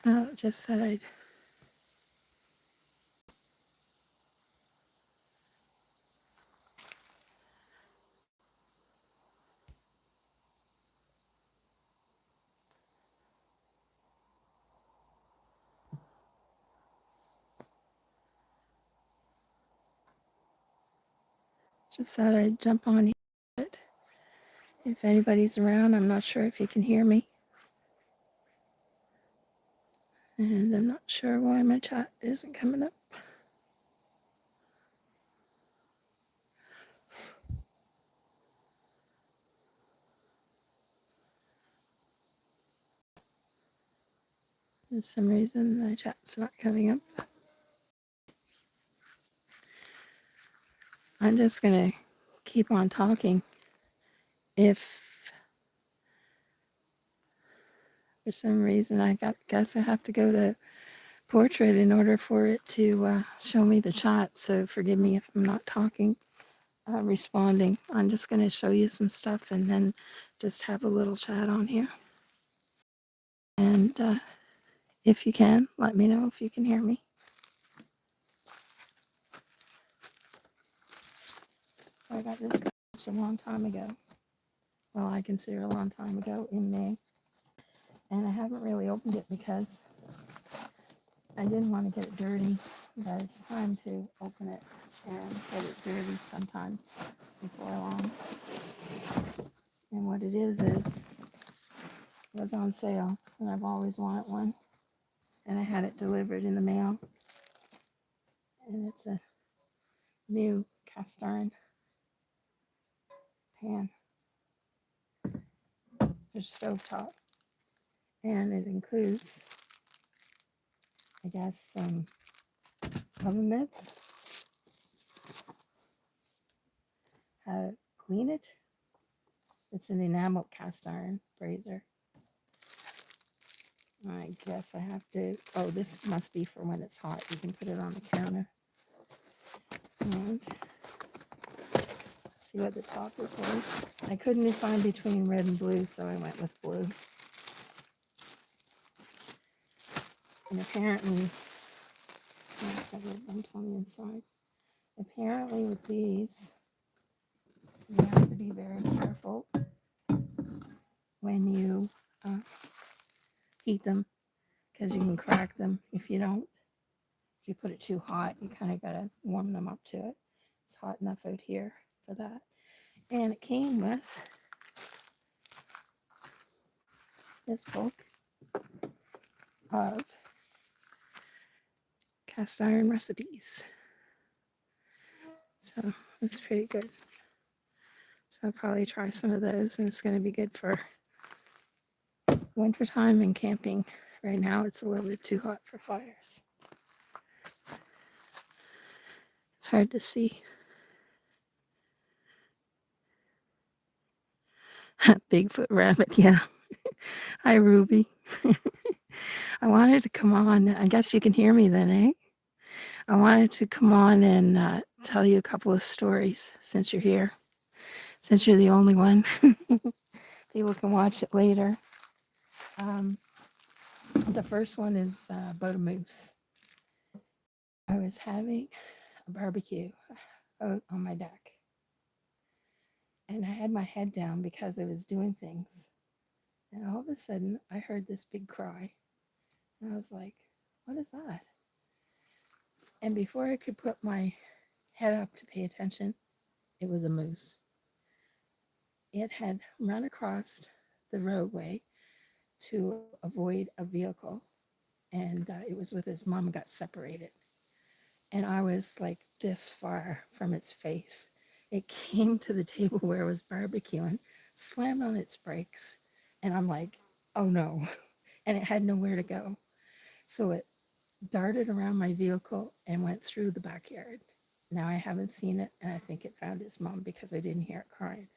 Just said I'd jump on here. If anybody's around, I'm not sure if you can hear me. And I'm not sure why my chat isn't coming up. For some reason, my chat's not coming up. I'm just going to keep on talking. If for some reason guess I have to go to portrait in order for it to show me the chat. So forgive me if I'm not talking, responding. I'm just going to show you some stuff and then just have a little chat on here. And if you can, let me know if you can hear me. So I got this a long time ago. Well, I consider a long time ago in May. And I haven't really opened it because I didn't want to get it dirty, but it's time to open it and get it dirty sometime before long. And what it is it was on sale, and I've always wanted one. And I had it delivered in the mail. And it's a new cast iron pan for stovetop. And it includes, I guess, some oven mitts, how to clean it. It's an enamel cast iron brazier. I guess I have to, oh, this must be for when it's hot. You can put it on the counter. And see what the top is like. I couldn't decide between red and blue, so I went with blue. And apparently, it's got little bumps on the inside. Apparently with these, you have to be very careful when you heat them, because you can crack them if you don't. If you put it too hot, you kind of got to warm them up to it. It's hot enough out here for that. And it came with this book of cast iron recipes. So it's pretty good. So I'll probably try some of those, and it's going to be good for wintertime and camping. Right now it's a little bit too hot for fires. It's hard to see. Bigfoot rabbit, yeah. Hi, Ruby. I wanted to come on. I guess you can hear me then, eh? I wanted to come on and tell you a couple of stories since you're here. Since you're the only one. People can watch it later. The first one is about a moose. I was having a barbecue out on my deck. And I had my head down because I was doing things. And all of a sudden, I heard this big cry. And I was like, what is that? And before I could put my head up to pay attention, it was a moose. It had run across the roadway to avoid a vehicle. And it was with his mom, got separated. And I was like this far from its face. It came to the table where it was barbecuing, slammed on its brakes, and I'm like, oh no. And it had nowhere to go. So it darted around my vehicle and went through the backyard. Now I haven't seen it, and I think it found its mom because I didn't hear it crying.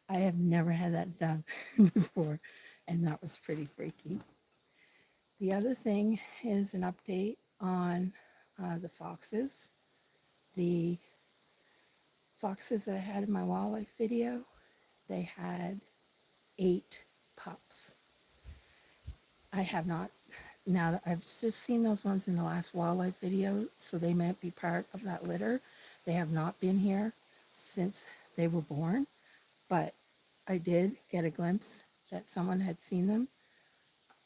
I have never had that done before, and that was pretty freaky. The other thing is an update on the foxes. The foxes that I had in my wildlife video, they had 8 pups. I have not Now, I've just seen those ones in the last wildlife video, so they might be part of that litter. They have not been here since they were born, but I did get a glimpse that someone had seen them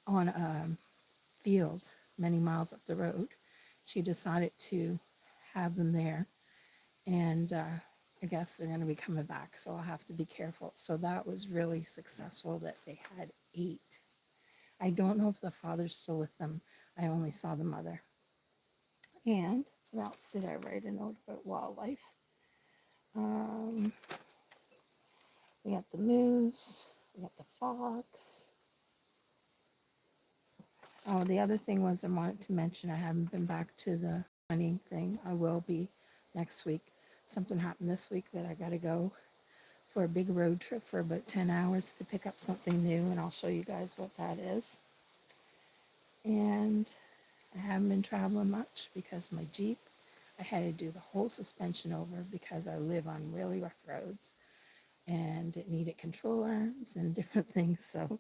on a field many miles up the road. She decided to have them there, and I guess they're going to be coming back, so I'll have to be careful. So that was really successful that they had 8. I don't know if the father's still with them. I only saw the mother. And what else did I write a note about wildlife? Um, we got the moose, we got the fox. Oh, the other thing was I wanted to mention I haven't been back to the hunting thing. I will be next week. Something happened this week that I got to go for a big road trip for about 10 hours to pick up something new, and I'll show you guys what that is. And I haven't been traveling much because my Jeep, I had to do the whole suspension over because I live on really rough roads and it needed control arms and different things. So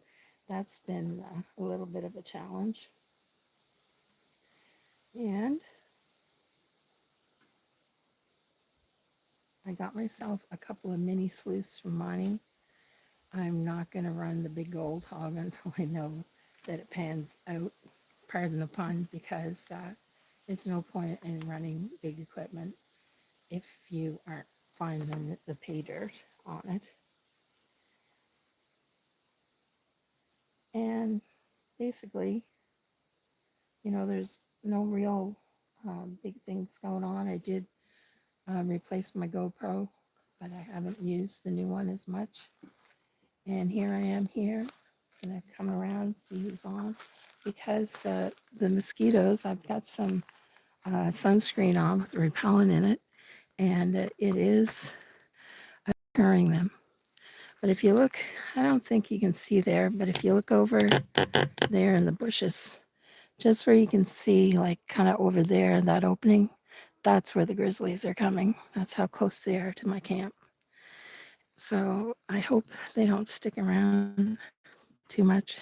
that's been a little bit of a challenge. And I got myself a couple of mini sleuths from mining. I'm not going to run the big gold hog until I know that it pans out, pardon the pun, because it's no point in running big equipment if you aren't finding the pay dirt on it. And basically, there's no real big things going on. I did replace my GoPro, but I haven't used the new one as much. And here I am here. And I've come around, see who's on. Because the mosquitoes, I've got some sunscreen on with repellent in it, and it is deterring them. But if you look, I don't think you can see there, but if you look over there in the bushes, just where you can see, like kind of over there, that opening, that's where the grizzlies are coming. That's how close they are to my camp. So I hope they don't stick around too much,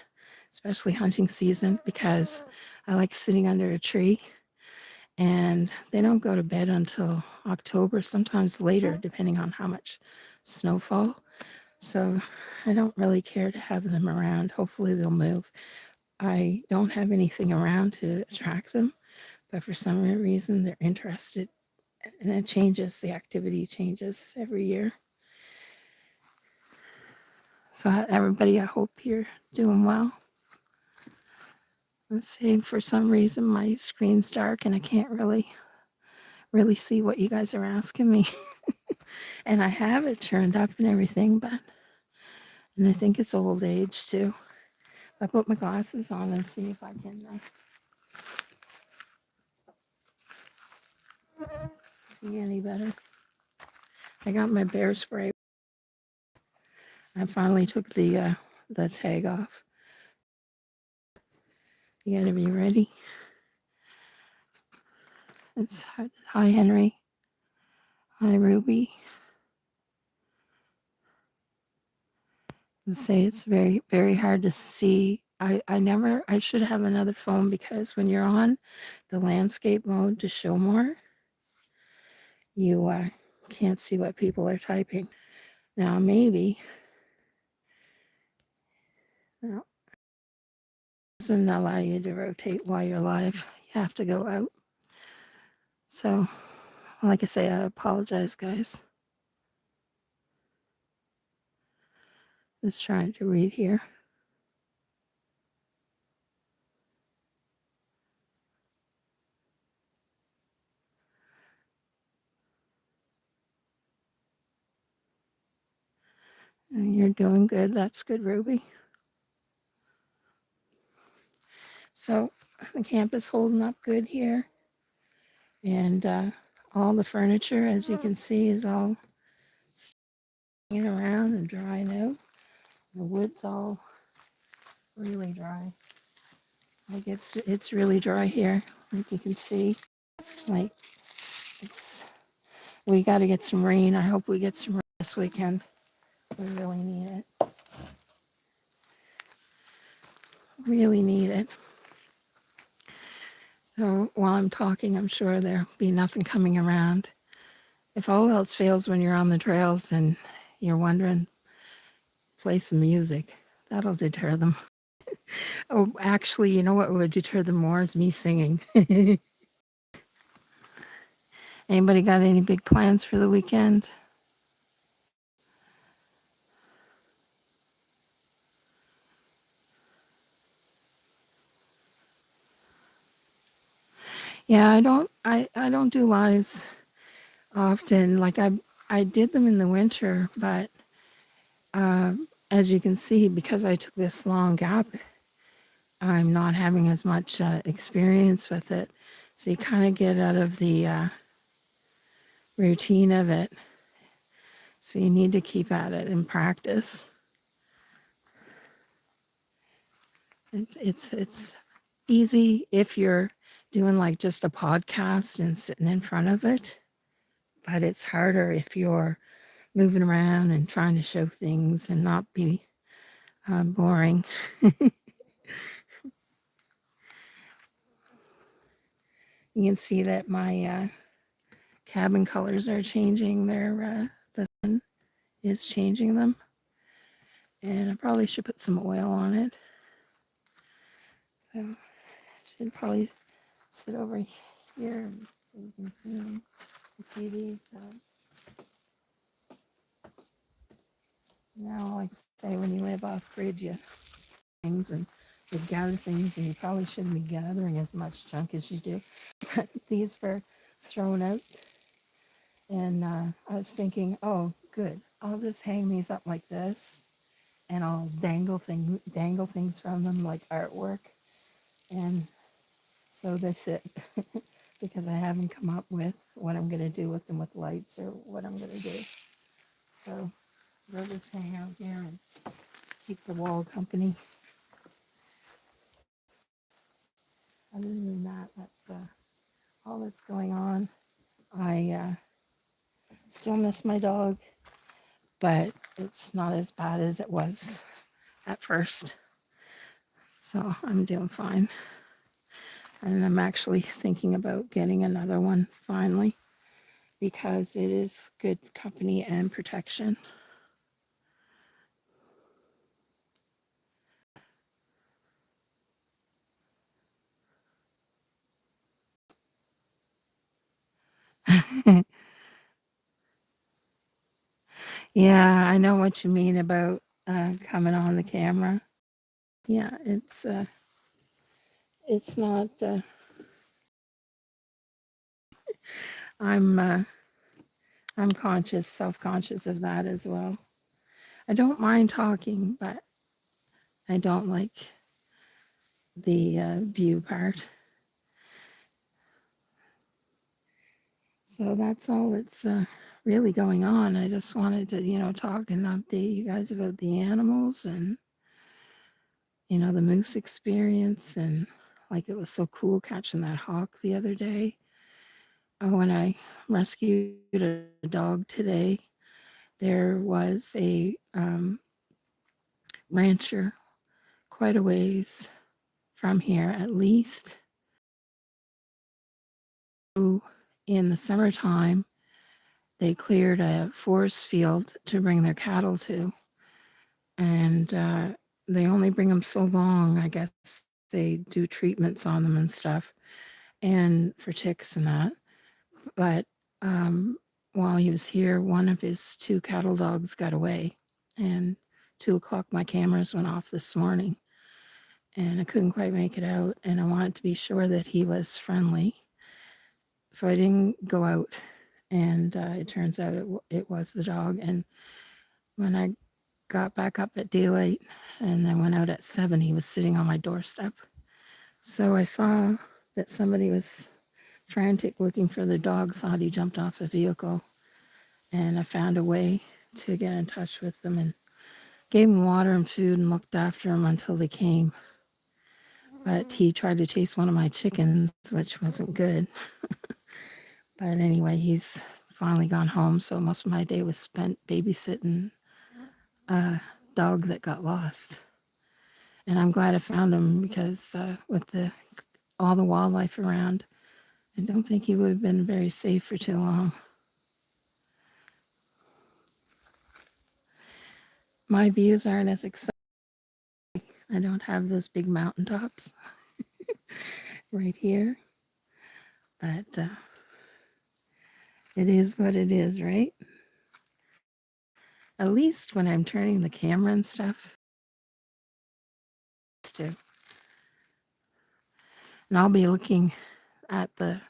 especially hunting season, because I like sitting under a tree, and they don't go to bed until October, sometimes later, depending on how much snowfall. So I don't really care to have them around. Hopefully they'll move. I don't have anything around to attract them, but for some reason they're interested, and it changes, the activity changes every year. So everybody, I hope you're doing well. Let's see, for some reason my screen's dark and I can't really see what you guys are asking me. And I have it turned up and everything, and I think it's old age too. I put my glasses on and see if I can see any better. I got my bear spray. I finally took the tag off. You gotta be ready. It's hi Henry. Hi Ruby. Say it's very, very hard to see. I should have another phone, because when you're on the landscape mode to show more, you can't see what people are typing. Now maybe, no, it doesn't allow you to rotate while you're live. You have to go out. So, like I say, I apologize, guys. Just trying to read here. You're doing good. That's good, Ruby. So the camp is holding up good here. And all the furniture, as you can see, is all staying around and drying out. The wood's all really dry. Like it's really dry here. Like you can see, like we got to get some rain. I hope we get some rain this weekend. We really need it. Really need it. So while I'm talking, I'm sure there'll be nothing coming around. If all else fails when you're on the trails and you're wondering, play some music. That'll deter them. Oh, actually, you know what would deter them more is me singing. Anybody got any big plans for the weekend? Yeah, I don't do lives often. Like I did them in the winter, but as you can see, because I took this long gap, I'm not having as much experience with it. So you kind of get out of the routine of it. So you need to keep at it and practice. It's easy if you're doing like just a podcast and sitting in front of it, but it's harder if you're moving around and trying to show things and not be boring. You can see that my cabin colors are changing. The sun is changing them, and I probably should put some oil on it. So I should probably sit over here so you can see them. See these. Now, like I say, when you live off grid, you things and you gather things, and you probably shouldn't be gathering as much junk as you do. But these were thrown out, and I was thinking, oh, good, I'll just hang these up like this, and I'll dangle things from them like artwork, and so they sit because I haven't come up with what I'm gonna do with them with lights or what I'm gonna do. So they'll just hang out here and keep the wall company. Other than that, that's all that's going on. I still miss my dog, but it's not as bad as it was at first. So I'm doing fine. And I'm actually thinking about getting another one finally because it is good company and protection. Yeah, I know what you mean about coming on the camera. Yeah, it's not. I'm I'm conscious, self-conscious of that as well. I don't mind talking, but I don't like the view part. So that's all that's really going on. I just wanted to, talk and update you guys about the animals and, the moose experience. And like it was so cool catching that hawk the other day. When I rescued a dog today, there was a rancher quite a ways from here, at least. Who, in the summertime, they cleared a forest field to bring their cattle to. And they only bring them so long. I guess they do treatments on them and stuff, and for ticks and that. But while he was here, one of his two cattle dogs got away. And 2 o'clock, my cameras went off this morning. And I couldn't quite make it out. And I wanted to be sure that he was friendly. So I didn't go out. And it turns out it was the dog. And when I got back up at daylight and then went out at 7, he was sitting on my doorstep. So I saw that somebody was frantic looking for the dog, thought he jumped off a vehicle. And I found a way to get in touch with them and gave him water and food and looked after him until they came. But he tried to chase one of my chickens, which wasn't good. But anyway, he's finally gone home. So most of my day was spent babysitting a dog that got lost. And I'm glad I found him because with all the wildlife around. I don't think he would have been very safe for too long. My views aren't as exciting. I don't have those big mountaintops right here, but it is what it is, right? At least when I'm turning the camera and stuff, too. And I'll be looking at the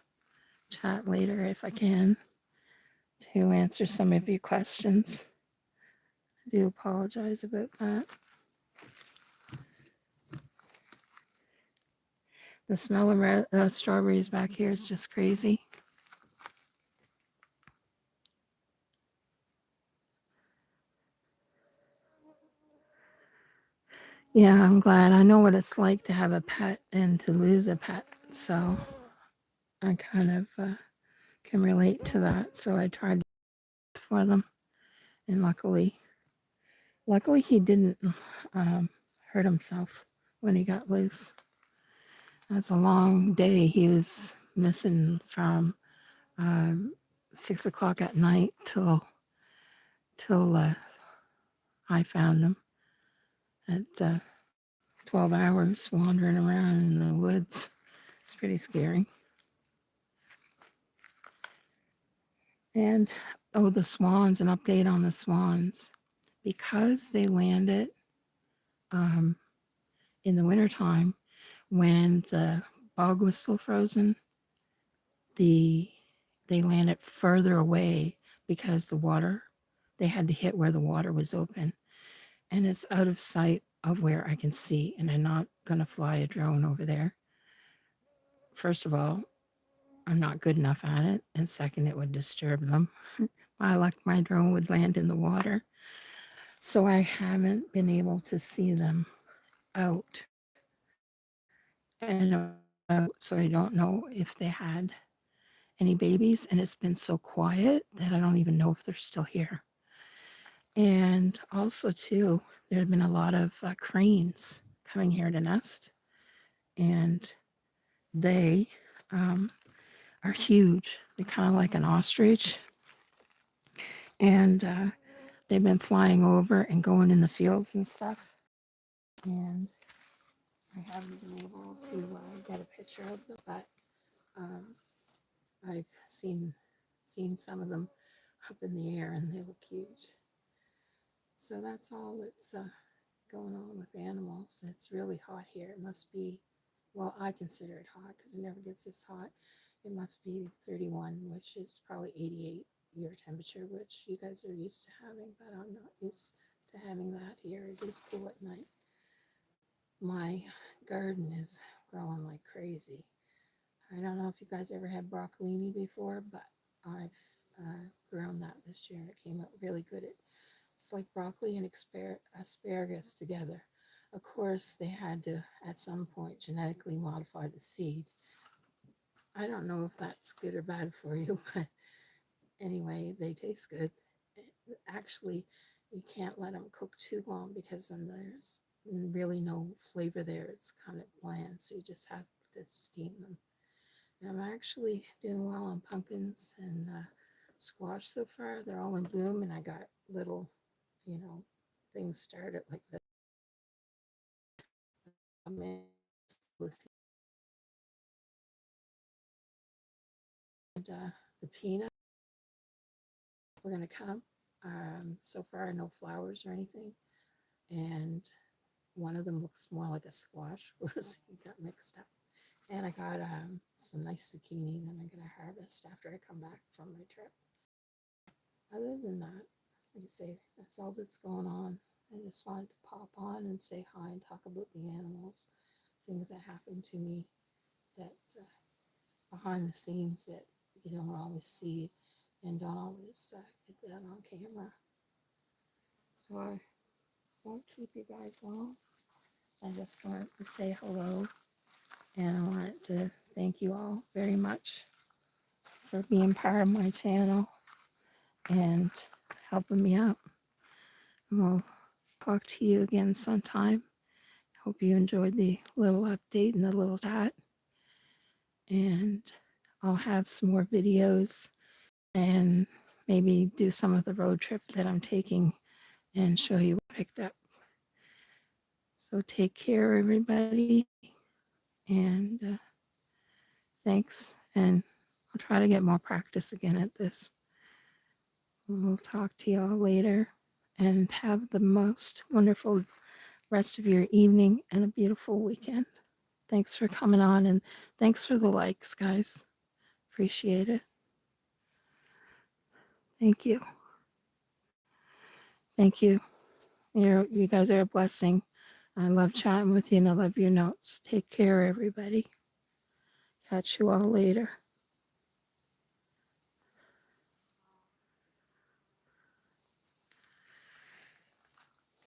chat later if I can to answer some of your questions. I do apologize about that. The smell of strawberries back here is just crazy. Yeah, I'm glad. I know what it's like to have a pet and to lose a pet. So I kind of can relate to that. So I tried for them. And luckily he didn't hurt himself when he got loose. That's a long day. He was missing from 6 o'clock at night till I found him at 12 hours wandering around in the woods. It's pretty scary. And the swans, an update on the swans. Because they landed in the wintertime when the bog was still frozen, they landed further away because the water, they had to hit where the water was open. And it's out of sight of where I can see, and I'm not going to fly a drone over there. First of all, I'm not good enough at it. And second, it would disturb them. I like my drone would land in the water. So I haven't been able to see them out and about. So I don't know if they had any babies. And it's been so quiet that I don't even know if they're still here. And also, too, there have been a lot of cranes coming here to nest. And they are huge. They're kind of like an ostrich. And they've been flying over and going in the fields and stuff. And I haven't been able to get a picture of them, but I've seen some of them up in the air, and they look huge. So that's all that's going on with animals. It's really hot here. It must be, well, I consider it hot because it never gets this hot. It must be 31, which is probably 88 your temperature, which you guys are used to having, but I'm not used to having that here. It is cool at night. My garden is growing like crazy. I don't know if you guys ever had broccolini before, but I've grown that this year, and it came out really good. It's like broccoli and asparagus together. Of course, they had to, at some point, genetically modify the seed. I don't know if that's good or bad for you, but anyway, they taste good. Actually, you can't let them cook too long because then there's really no flavor there. It's kind of bland, so you just have to steam them. And I'm actually doing well on pumpkins and squash so far. They're all in bloom, and I got little, things started like this. And the peanut, we're going to come. So far, no flowers or anything. And one of them looks more like a squash. It got mixed up. And I got some nice zucchini that I'm going to harvest after I come back from my trip. Other than that, like I say, that's all that's going on. I just wanted to pop on and say hi and talk about the animals, things that happen to me that behind the scenes that you don't always see and don't always get that on camera. So I won't keep you guys long. I just wanted to say hello, and I wanted to thank you all very much for being part of my channel and helping me out. And we'll talk to you again sometime. Hope you enjoyed the little update and the little chat. and I'll have some more videos and maybe do some of the road trip that I'm taking and show you what I picked up. So take care, everybody, and thanks. And I'll try to get more practice again at this. We'll talk to y'all later, and have the most wonderful rest of your evening and a beautiful weekend. Thanks for coming on, and thanks for the likes, guys. Appreciate it. Thank you. Thank you. You guys are a blessing. I love chatting with you, and I love your notes. Take care, everybody. Catch you all later.